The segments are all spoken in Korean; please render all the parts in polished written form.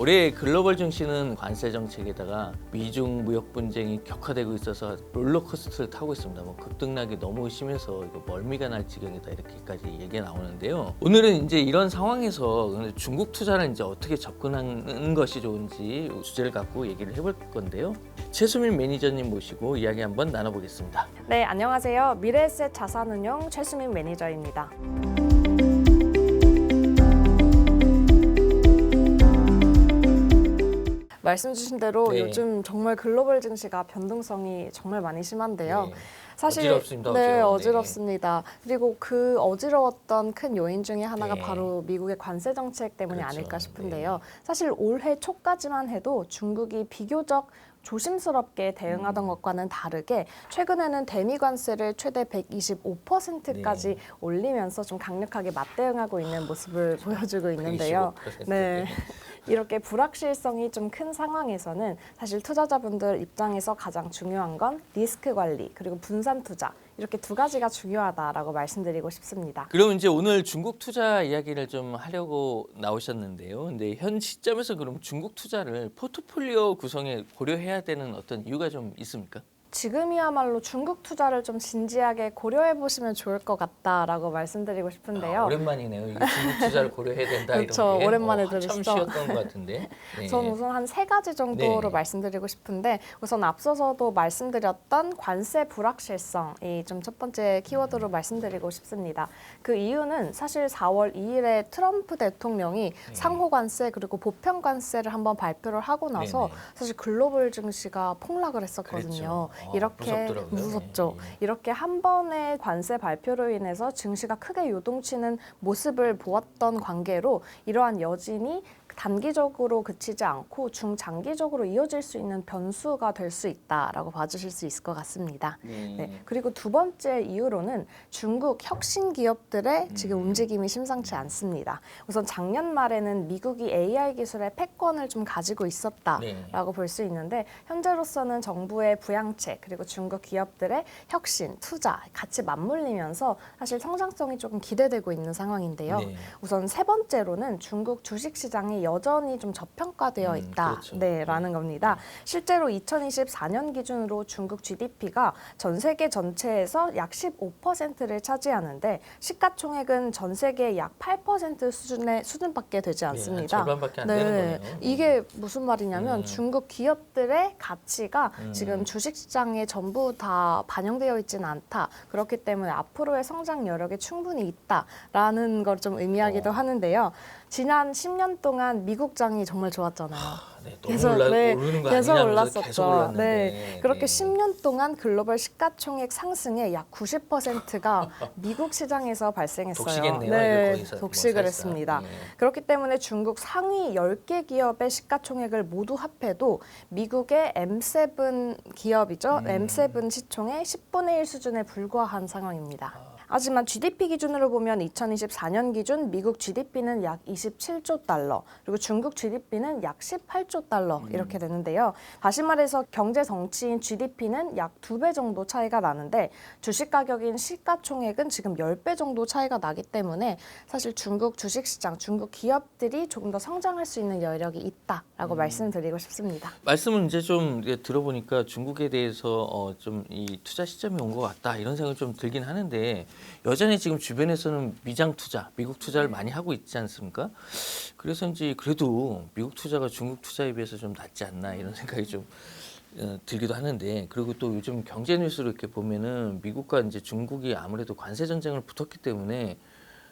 올해 글로벌 증시는 관세 정책에다가 미중 무역 분쟁이 격화되고 있어서 롤러코스터를 타고 있습니다. 뭐 급등락이 너무 심해서 이거 멀미가 날 지경이다 이렇게까지 얘기가 나오는데요. 오늘은 이제 이런 상황에서 중국 투자를 이제 어떻게 접근하는 것이 좋은지 주제를 갖고 얘기를 해볼 건데요. 최수민 매니저님 모시고 이야기 한번 나눠보겠습니다. 네, 안녕하세요. 미래에셋 자산운용 최수민 매니저입니다. 말씀 주신 대로 네. 요즘 정말 글로벌 증시가 변동성이 정말 많이 심한데요. 네. 사실 어지럽습니다. 네, 어지러워. 어지럽습니다. 그리고 그 어지러웠던 큰 요인 중에 하나가 네. 바로 미국의 관세 정책 때문이 그렇죠. 아닐까 싶은데요. 사실 올해 초까지만 해도 중국이 비교적 조심스럽게 대응하던 것과는 다르게 최근에는 대미 관세를 최대 125%까지 네. 올리면서 좀 강력하게 맞대응하고 있는 모습을 보여주고 있는데요. 125%. 네. 이렇게 불확실성이 좀 큰 상황에서는 사실 투자자분들 입장에서 가장 중요한 건 리스크 관리 그리고 분산 투자 이렇게 두 가지가 중요하다라고 말씀드리고 싶습니다. 그럼 이제 오늘 중국 투자 이야기를 좀 하려고 나오셨는데요. 근데 현 시점에서 그럼 중국 투자를 포트폴리오 구성에 고려해야 되는 어떤 이유가 좀 있습니까? 지금이야말로 중국 투자를 좀 진지하게 고려해 보시면 좋을 것 같다라고 말씀드리고 싶은데요. 오랜만이네요. 이게 중국 투자를 고려해야 된다 그렇죠. 이런 게 오랜만에 한참 들으시죠. 쉬었던 것 같은데. 네. 저는 우선 한 세 가지 정도로 네. 말씀드리고 싶은데 우선 앞서서도 말씀드렸던 관세 불확실성이 좀 첫 번째 키워드로 말씀드리고 싶습니다. 그 이유는 사실 4월 2일에 트럼프 대통령이 상호 관세 그리고 보편 관세를 한번 발표를 하고 나서 네네. 사실 글로벌 증시가 폭락을 했었거든요. 그랬죠. 이렇게 무섭더라고요. 무섭죠. 네. 이렇게 한 번의 관세 발표로 인해서 증시가 크게 요동치는 모습을 보았던 관계로 이러한 여진이 단기적으로 그치지 않고 중장기적으로 이어질 수 있는 변수가 될 수 있다라고 봐주실 수 있을 것 같습니다. 네. 그리고 두 번째 이유로는 중국 혁신 기업들의 지금 움직임이 심상치 않습니다. 우선 작년 말에는 미국이 AI 기술의 패권을 좀 가지고 있었다라고 볼 수 있는데 현재로서는 정부의 부양책 그리고 중국 기업들의 혁신, 투자 같이 맞물리면서 사실 성장성이 조금 기대되고 있는 상황인데요. 네. 우선 세 번째로는 중국 주식시장이 여전히 좀 저평가되어 있다. 그렇죠. 네, 라는 겁니다. 실제로 2024년 기준으로 중국 GDP가 전 세계 전체에서 약 15%를 차지하는데 시가총액은 전 세계 약 8% 수준밖에 되지 않습니다. 절반밖에 안 되는 거네요. 이게 무슨 말이냐면 중국 기업들의 가치가 음. 지금 주식시장에 전부 다 반영되어 있지는 않다. 그렇기 때문에 앞으로의 성장 여력이 충분히 있다라는 걸 좀 의미하기도 하는데요. 지난 10년 동안 미국장이 정말 좋았잖아요. 네, 너무 오르는 거 계속 아니냐면서 올랐었죠. 계속 올랐는데. 네, 그렇게 10년 동안 글로벌 시가총액 상승의 약 90%가 미국 시장에서 발생했어요. 독식했네요. 네, 이거 거기서 독식을 뭐 했습니다. 사실상. 그렇기 때문에 중국 상위 10개 기업의 시가총액을 모두 합해도 미국의 M7 기업이죠. M7 시총의 10분의 1 수준에 불과한 상황입니다. 하지만 GDP 기준으로 보면 2024년 기준 미국 GDP는 약 27조 달러, 그리고 중국 GDP는 약 18조 달러 이렇게 되는데요. 다시 말해서 경제 정치인 GDP는 약 2배 정도 차이가 나는데 주식 가격인 시가총액은 지금 10배 정도 차이가 나기 때문에 사실 중국 주식시장, 중국 기업들이 조금 더 성장할 수 있는 여력이 있다라고 말씀드리고 싶습니다. 말씀은 이제 좀 이제 들어보니까 중국에 대해서 좀 이 투자 시점이 온 것 같다 이런 생각이 좀 들긴 하는데 여전히 지금 주변에서는 미장 투자, 미국 투자를 많이 하고 있지 않습니까? 그래서인지 그래도 미국 투자가 중국 투자에 비해서 좀 낫지 않나 이런 생각이 좀 들기도 하는데 그리고 또 요즘 경제 뉴스를 이렇게 보면은 미국과 이제 중국이 아무래도 관세 전쟁을 붙었기 때문에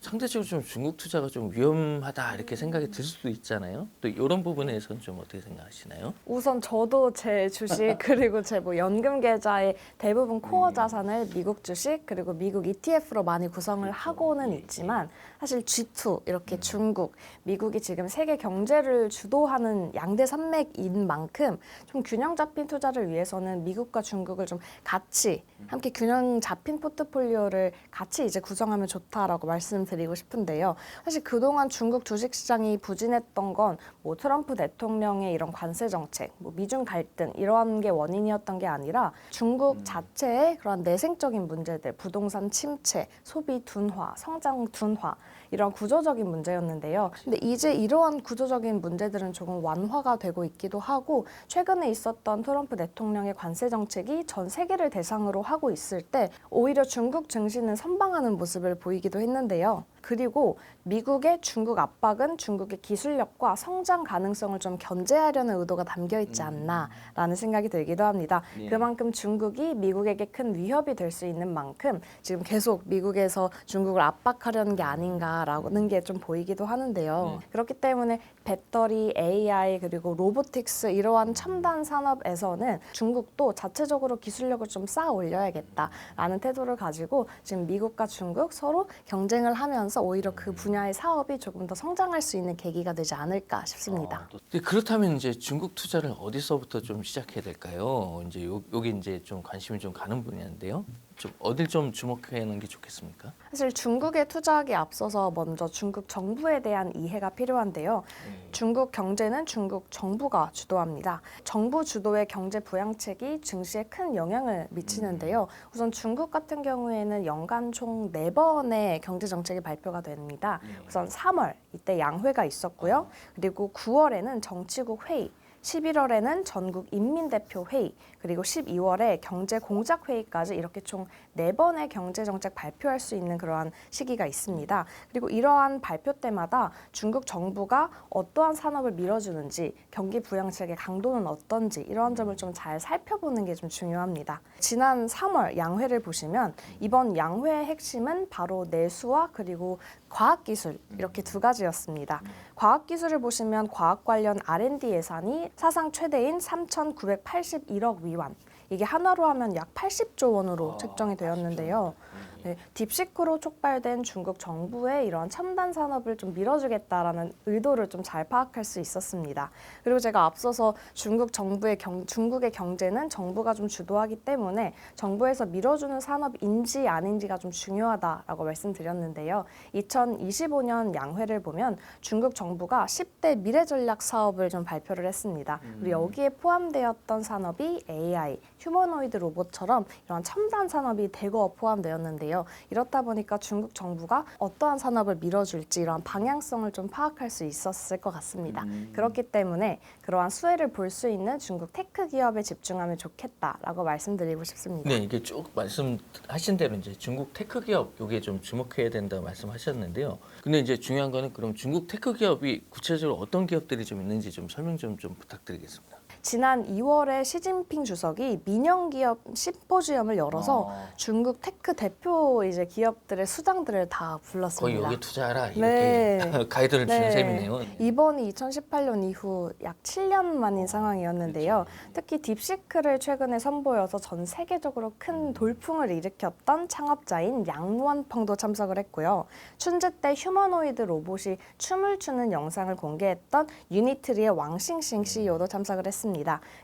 상대적으로 좀 중국 투자가 좀 위험하다 이렇게 생각이 들 수도 있잖아요. 또 이런 부분에서는 좀 어떻게 생각하시나요? 우선 저도 제 주식 그리고 제 뭐 연금 계좌의 대부분 코어 자산을 미국 주식 그리고 미국 ETF로 많이 구성을 하고는 있지만 사실 G2 이렇게 중국, 미국이 지금 세계 경제를 주도하는 양대 산맥인 만큼 좀 균형 잡힌 투자를 위해서는 미국과 중국을 좀 같이 함께 균형 잡힌 포트폴리오를 같이 이제 구성하면 좋다라고 말씀드리고 싶은데요. 사실 그동안 중국 주식시장이 부진했던 건 뭐 트럼프 대통령의 이런 관세 정책, 뭐 미중 갈등 이러한 게 원인이었던 게 아니라 중국 자체의 그런 내생적인 문제들, 부동산 침체, 소비 둔화, 성장 둔화 이런 구조적인 문제였는데요. 근데 이제 이러한 구조적인 문제들은 조금 완화가 되고 있기도 하고 최근에 있었던 트럼프 대통령의 관세 정책이 전 세계를 대상으로 하고 있을 때 오히려 중국 증시는 선방하는 모습을 보이기도 했는데요. 그리고 미국의 중국 압박은 중국의 기술력과 성장 가능성을 좀 견제하려는 의도가 담겨 있지 않나라는 생각이 들기도 합니다. 네. 그만큼 중국이 미국에게 큰 위협이 될 수 있는 만큼 지금 계속 미국에서 중국을 압박하려는 게 아닌가라는 게 좀 보이기도 하는데요. 그렇기 때문에 배터리, AI 그리고 로보틱스 이러한 첨단 산업에서는 중국도 자체적으로 기술력을 좀 쌓아 올려야겠다라는 태도를 가지고 지금 미국과 중국 서로 경쟁을 하면서 오히려 그 분야의 사업이 조금 더 성장할 수 있는 계기가 되지 않을까 싶습니다. 근데 그렇다면 이제 중국 투자를 어디서부터 좀 시작해야 될까요? 이제 요게 이제 좀 관심이 좀 가는 분야인데요. 좀 어딜 좀 주목하는 게 좋겠습니까? 사실 중국에 투자하기에 앞서서 먼저 중국 정부에 대한 이해가 필요한데요. 중국 경제는 중국 정부가 주도합니다. 정부 주도의 경제 부양책이 증시에 큰 영향을 미치는데요. 우선 중국 같은 경우에는 연간 총 4번의 경제 정책이 발표가 됩니다. 우선 3월 이때 양회가 있었고요. 그리고 9월에는 정치국 회의, 11월에는 전국 인민대표 회의, 그리고 12월에 경제공작회의까지 이렇게 총 4번의 경제정책 발표할 수 있는 그러한 시기가 있습니다. 그리고 이러한 발표 때마다 중국 정부가 어떠한 산업을 밀어주는지, 경기 부양책의 강도는 어떤지 이러한 점을 좀 잘 살펴보는 게 좀 중요합니다. 지난 3월 양회를 보시면 이번 양회의 핵심은 바로 내수와 그리고 과학기술 이렇게 두 가지였습니다. 과학기술을 보시면 과학 관련 R&D 예산이 사상 최대인 3,981억 위안. 이게 한화로 하면 약 80조 원으로 책정이 되었는데요. 네, 딥시크로 촉발된 중국 정부의 이런 첨단 산업을 좀 밀어주겠다라는 의도를 좀 잘 파악할 수 있었습니다. 그리고 제가 앞서서 중국의 경제는 정부가 좀 주도하기 때문에 정부에서 밀어주는 산업인지 아닌지가 좀 중요하다라고 말씀드렸는데요. 2025년 양회를 보면 중국 정부가 10대 미래 전략 사업을 좀 발표를 했습니다. 그리고 여기에 포함되었던 산업이 AI, 휴머노이드 로봇처럼 이런 첨단 산업이 대거 포함되었는데요. 이렇다 보니까 중국 정부가 어떠한 산업을 밀어줄지 이러한 방향성을 좀 파악할 수 있었을 것 같습니다. 그렇기 때문에 그러한 수혜를 볼 수 있는 중국 테크 기업에 집중하면 좋겠다라고 말씀드리고 싶습니다. 네, 이게 쭉 말씀하신 대로 이제 중국 테크 기업 요게 좀 주목해야 된다고 말씀하셨는데요. 근데 이제 중요한 거는 그럼 중국 테크 기업이 구체적으로 어떤 기업들이 좀 있는지 좀 설명 좀 부탁드리겠습니다. 지난 2월에 시진핑 주석이 민영기업 심포지엄을 열어서 중국 테크 대표 이제 기업들의 수장들을 다 거의 불렀습니다. 여기 투자하라 이렇게 네. 가이드를 준 네. 셈이네요. 이번이 2018년 이후 약 7년 만인 상황이었는데요. 특히 딥시크를 최근에 선보여서 전 세계적으로 큰 돌풍을 일으켰던 창업자인 양원펑도 참석을 했고요. 춘제 때 휴머노이드 로봇이 춤을 추는 영상을 공개했던 유니트리의 왕싱싱 CEO도 참석을 했습니다.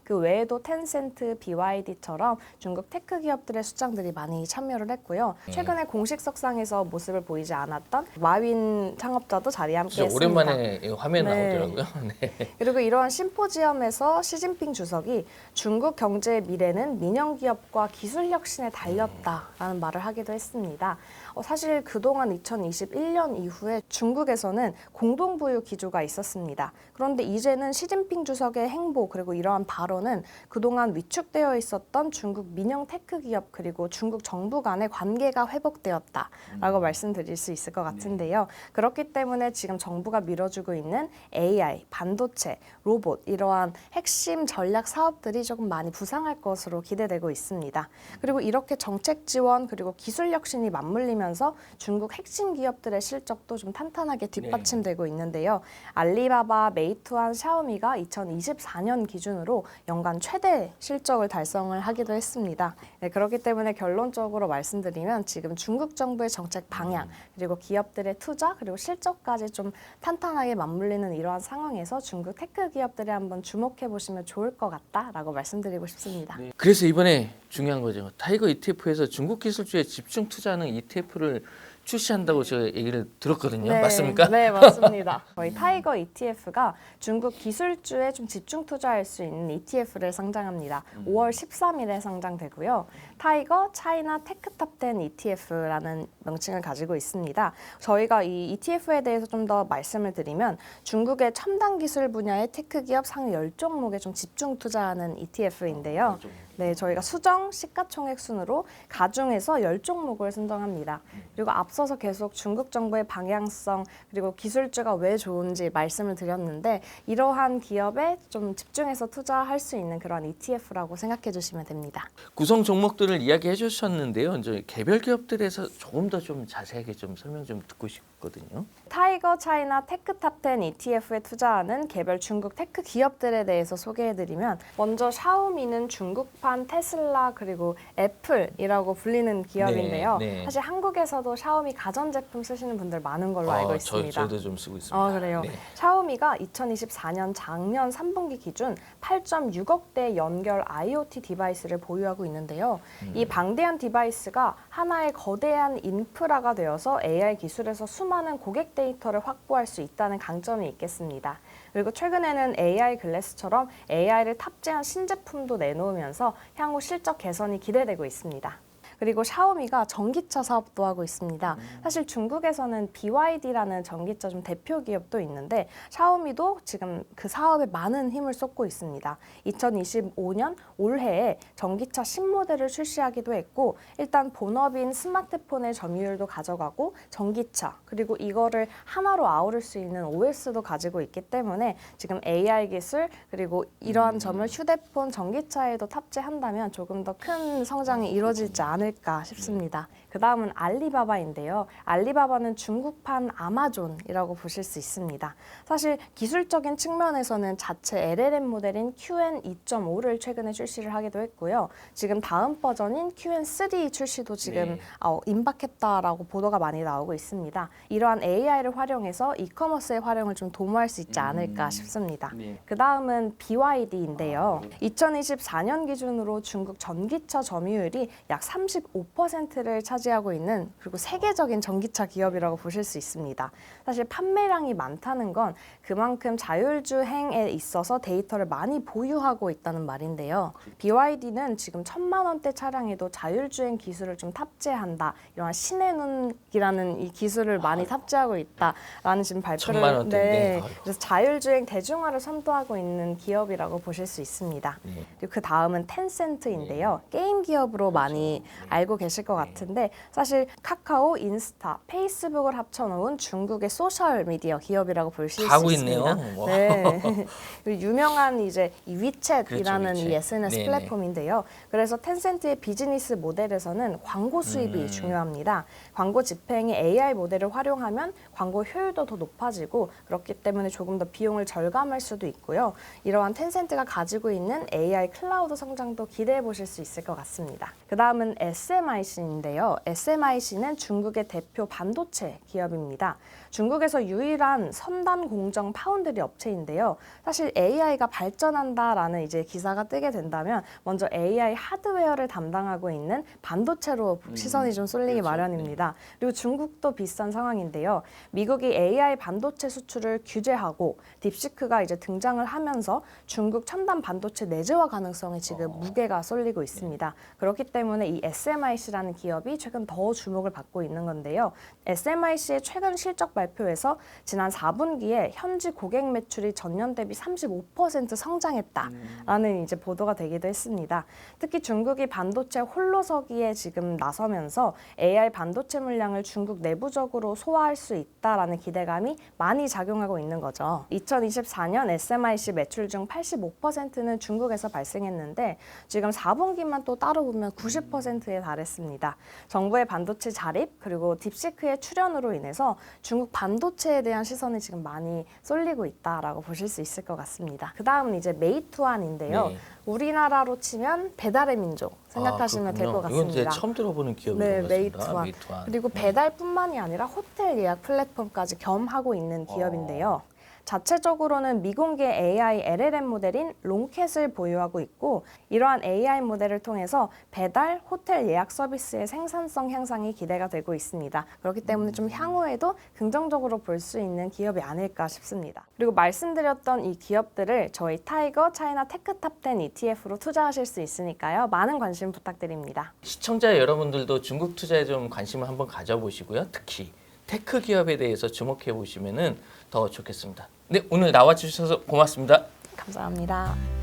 그 외에도 텐센트, BYD처럼 중국 테크 기업들의 수장들이 많이 참여를 했고요. 최근에 공식석상에서 모습을 보이지 않았던 마윈 창업자도 자리에 함께 진짜 했습니다. 오랜만에 이 화면 네. 나오더라고요. 네. 그리고 이러한 심포지엄에서 시진핑 주석이 중국 경제의 미래는 민영기업과 기술 혁신에 달렸다라는 말을 하기도 했습니다. 사실 그동안 2021년 이후에 중국에서는 공동부유 기조가 있었습니다. 그런데 이제는 시진핑 주석의 행보 그리고 이러한 발언은 그동안 위축되어 있었던 중국 민영 테크 기업 그리고 중국 정부 간의 관계가 회복되었다라고 말씀드릴 수 있을 것 같은데요. 그렇기 때문에 지금 정부가 밀어주고 있는 AI, 반도체, 로봇 이러한 핵심 전략 사업들이 조금 많이 부상할 것으로 기대되고 있습니다. 그리고 이렇게 정책 지원 그리고 기술 혁신이 맞물리면서 중국 핵심 기업들의 실적도 좀 탄탄하게 뒷받침되고 있는데요. 알리바바, 메이투안, 샤오미가 2024년 기준으로 연간 최대 실적을 달성을 하기도 했습니다. 네, 그렇기 때문에 결론적으로 말씀드리면 지금 중국 정부의 정책 방향 그리고 기업들의 투자 그리고 실적까지 좀 탄탄하게 맞물리는 이러한 상황에서 중국 테크 기업들에 한번 주목해 보시면 좋을 것 같다라고 말씀드리고 싶습니다. 네. 그래서 이번에 중요한 거죠. 타이거 ETF에서 중국 기술주에 집중 투자하는 ETF를 출시한다고 제가 얘기를 들었거든요. 맞습니까? 네, 맞습니다. 저희 타이거 ETF가 중국 기술주에 좀 집중 투자할 수 있는 ETF를 상장합니다. 5월 13일에 상장되고요. 타이거 차이나 테크탑10 ETF라는 명칭을 가지고 있습니다. 저희가 이 ETF에 대해서 좀 더 말씀을 드리면 중국의 첨단 기술 분야의 테크 기업 상 10종목에 좀 집중 투자하는 ETF인데요. 네, 저희가 수정 시가총액 순으로 가중해서 10종목을 선정합니다. 그리고 앞서서 계속 중국 정부의 방향성 그리고 기술주가 왜 좋은지 말씀을 드렸는데 이러한 기업에 좀 집중해서 투자할 수 있는 그런 ETF라고 생각해 주시면 됩니다. 구성 종목들을 이야기해 주셨는데요. 이제 개별 기업들에서 조금 더 좀 자세하게 좀 설명 좀 듣고 싶거든요. 타이거 차이나 테크탑10 ETF에 투자하는 개별 중국 테크 기업들에 대해서 소개해드리면 먼저 샤오미는 중국판 테슬라 그리고 애플이라고 불리는 기업인데요. 네. 사실 한국에서도 샤오미 가전제품 쓰시는 분들 많은 걸로 알고 있습니다. 저도 좀 쓰고 있습니다. 그래요. 네. 샤오미가 2024년 작년 3분기 기준 8.6억 대 연결 IoT 디바이스를 보유하고 있는데요. 이 방대한 디바이스가 하나의 거대한 인프라가 되어서 AI 기술에서 수많은 고객 데이터를 확보할 수 있다는 강점이 있겠습니다. 그리고 최근에는 AI 글래스처럼 AI를 탑재한 신제품도 내놓으면서 향후 실적 개선이 기대되고 있습니다. 그리고 샤오미가 전기차 사업도 하고 있습니다. 사실 중국에서는 BYD라는 전기차 좀 대표 기업도 있는데 샤오미도 지금 그 사업에 많은 힘을 쏟고 있습니다. 2025년 올해에 전기차 신모델을 출시하기도 했고 일단 본업인 스마트폰의 점유율도 가져가고 전기차 그리고 이거를 하나로 아우를 수 있는 OS도 가지고 있기 때문에 지금 AI 기술 그리고 이러한 점을 휴대폰 전기차에도 탑재한다면 조금 더 큰 성장이 이루어지지 않을까 싶습니다. 그 다음은 알리바바인데요. 알리바바는 중국판 아마존이라고 보실 수 있습니다. 사실 기술적인 측면에서는 자체 LLM 모델인 QN2.5를 최근에 출시를 하기도 했고요. 지금 다음 버전인 QN3 출시도 지금 임박했다라고 보도가 많이 나오고 있습니다. 이러한 AI를 활용해서 이커머스의 활용을 좀 도모할 수 있지 않을까 싶습니다. 그 다음은 BYD인데요. 2024년 기준으로 중국 전기차 점유율이 약 35%를 차지하고 있는 그리고 세계적인 전기차 기업이라고 보실 수 있습니다. 사실 판매량이 많다는 건 그만큼 자율주행에 있어서 데이터를 많이 보유하고 있다는 말인데요. BYD는 지금 1,000만 원대 차량에도 자율주행 기술을 좀 탑재한다. 이런 신의 눈이라는 이 기술을 많이 탑재하고 있다라는 지금 발표를 1,000만 원대인데. 그래서 자율주행 대중화를 선도하고 있는 기업이라고 보실 수 있습니다. 그리고 그 다음은 텐센트인데요. 게임 기업으로 많이 알고 계실 것 같은데 사실 카카오, 인스타, 페이스북을 합쳐놓은 중국의 소셜 미디어 기업이라고 보실 수 하고 있습니다. 있네요. 네. 그리고 유명한 이제 이 위챗이라는 그렇죠, 이 위챗. SNS 네네. 플랫폼인데요. 그래서 텐센트의 비즈니스 모델에서는 광고 수입이 중요합니다. 광고 집행에 AI 모델을 활용하면 광고 효율도 더 높아지고 그렇기 때문에 조금 더 비용을 절감할 수도 있고요. 이러한 텐센트가 가지고 있는 AI 클라우드 성장도 기대해 보실 수 있을 것 같습니다. 그 다음은 SMIC인데요. SMIC는 중국의 대표 반도체 기업입니다. 중국에서 유일한 첨단 공정 파운드리 업체인데요. 사실 AI가 발전한다라는 이제 기사가 뜨게 된다면 먼저 AI 하드웨어를 담당하고 있는 반도체로 시선이 좀 쏠리기 마련입니다. 그리고 중국도 비슷한 상황인데요. 미국이 AI 반도체 수출을 규제하고 딥시크가 이제 등장을 하면서 중국 첨단 반도체 내재화 가능성에 지금 무게가 쏠리고 있습니다. 그렇기 때문에 이 SMIC라는 기업이 최근 더 주목을 받고 있는 건데요. SMIC의 최근 실적 발표에서 지난 4분기에 현지 고객 매출이 전년 대비 35% 성장했다라는 이제 보도가 되기도 했습니다. 특히 중국이 반도체 홀로서기에 지금 나서면서 AI 반도체 물량을 중국 내부적으로 소화할 수 있다라는 기대감이 많이 작용하고 있는 거죠. 2024년 SMIC 매출 중 85%는 중국에서 발생했는데 지금 4분기만 또 따로 보면 90%에 달했습니다. 정부의 반도체 자립 그리고 딥시크의 출현으로 인해서 중국 반도체에 대한 시선이 지금 많이 쏠리고 있다라고 보실 수 있을 것 같습니다. 그 다음은 이제 메이투안인데요. 우리나라로 치면 배달의 민족 생각하시면 될 것 같습니다. 이건 제가 처음 들어보는 기업인 네, 것 같습니다. 메이투안. 그리고 배달뿐만이 아니라 호텔 예약 플랫폼까지 겸하고 있는 기업인데요. 자체적으로는 미공개 AI LLM 모델인 롱캣을 보유하고 있고 이러한 AI 모델을 통해서 배달, 호텔 예약 서비스의 생산성 향상이 기대가 되고 있습니다. 그렇기 때문에 좀 향후에도 긍정적으로 볼 수 있는 기업이 아닐까 싶습니다. 그리고 말씀드렸던 이 기업들을 저희 타이거 차이나 테크탑 10 ETF로 투자하실 수 있으니까요. 많은 관심 부탁드립니다. 시청자 여러분들도 중국 투자에 좀 관심을 한번 가져보시고요. 특히 테크 기업에 대해서 주목해 보시면은 더 좋겠습니다. 네, 오늘 나와 주셔서 고맙습니다. 감사합니다.